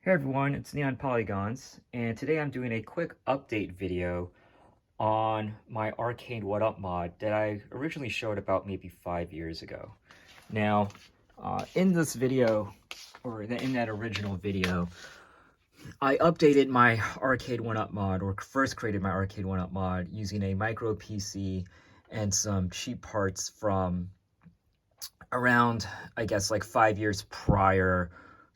Hey everyone, it's Neon Polygons, and today I'm doing a quick update video on my Arcade1up mod that I originally showed about maybe 5 years ago. Now, in this video, or in that original video, I updated my Arcade1up mod, or first created my Arcade1up mod using a micro PC and some cheap parts from around, I guess, like 5 years prior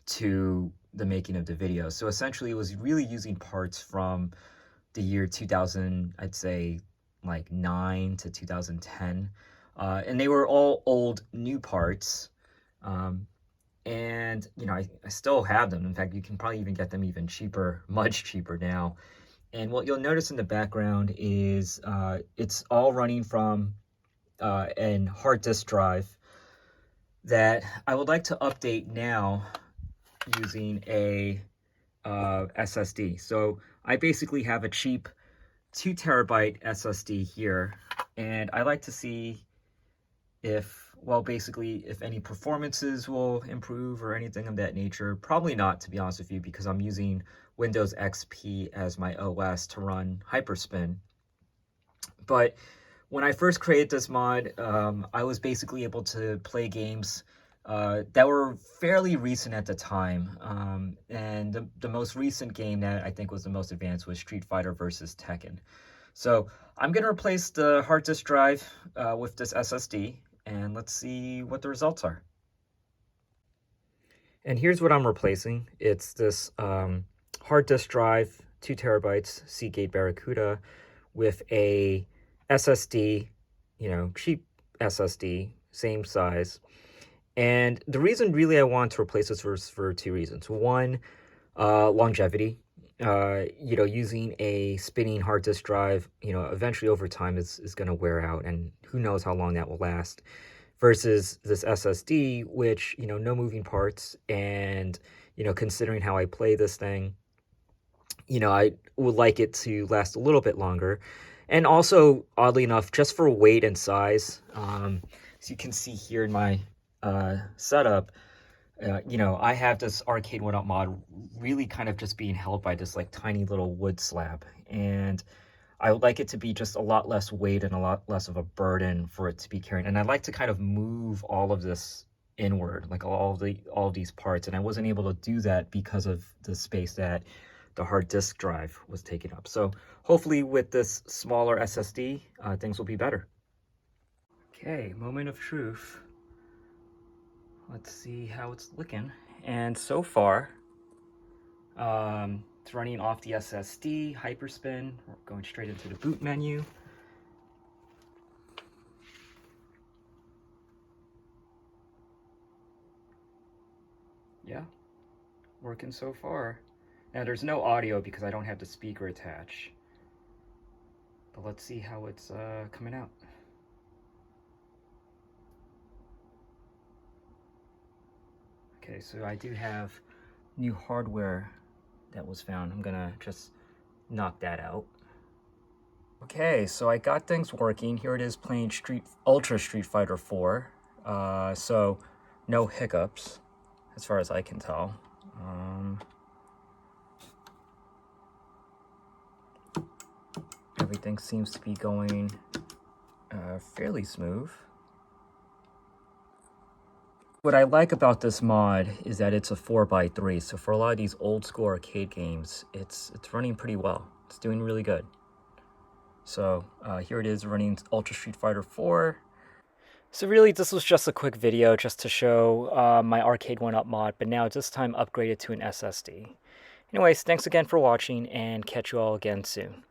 to the making of the video. So essentially it was really using parts from the year 2000, I'd say like 9 to 2010. And they were all old new parts. And you know, I still have them. In fact, you can probably even get them even cheaper, much cheaper now. And what you'll notice in the background is it's all running from an hard disk drive that I would like to update now using a SSD. So I basically have a cheap 2 terabyte SSD here, and I like to see if, well, basically if any performances will improve or anything of that nature. Probably not, to be honest with you, because I'm using Windows XP as my OS to run Hyperspin. But when I first created this mod, I was basically able to play games that were fairly recent at the time. And the most recent game that I think was the most advanced was Street Fighter versus Tekken. So I'm going to replace the hard disk drive with this SSD, and let's see what the results are. And here's what I'm replacing. It's this hard disk drive, 2 terabytes, Seagate Barracuda, with a SSD, you know, cheap SSD, same size. And the reason really I want to replace this was for 2 reasons. One, longevity. You know, using a spinning hard disk drive, you know, eventually over time is going to wear out, and who knows how long that will last. Versus this SSD, which, you know, no moving parts, and, you know, considering how I play this thing, you know, I would like it to last a little bit longer. And also, oddly enough, just for weight and size, as you can see here in my setup, you know, I have this Arcade1up mod really kind of just being held by this like tiny little wood slab, and I would like it to be just a lot less weight and a lot less of a burden for it to be carrying. And I'd like to kind of move all of this inward, like all of these parts, and I wasn't able to do that because of the space that the hard disk drive was taking up. So hopefully with this smaller SSD, things will be better. Okay, moment of truth. Let's see how it's looking. And so far, it's running off the SSD, Hyperspin. We're going straight into the boot menu. Yeah, working so far. Now there's no audio because I don't have the speaker attached. But let's see how it's coming out. Okay, so I do have new hardware that was found. I'm gonna just knock that out. Okay, so I got things working. Here it is playing Ultra Street Fighter 4. So no hiccups, as far as I can tell. Everything seems to be going fairly smooth. What I like about this mod is that it's a 4x3, so for a lot of these old school arcade games, it's running pretty well. It's doing really good. So here it is running Ultra Street Fighter 4. So really, this was just a quick video just to show my Arcade1up mod, but now this time upgraded to an SSD. Anyways, thanks again for watching, and catch you all again soon.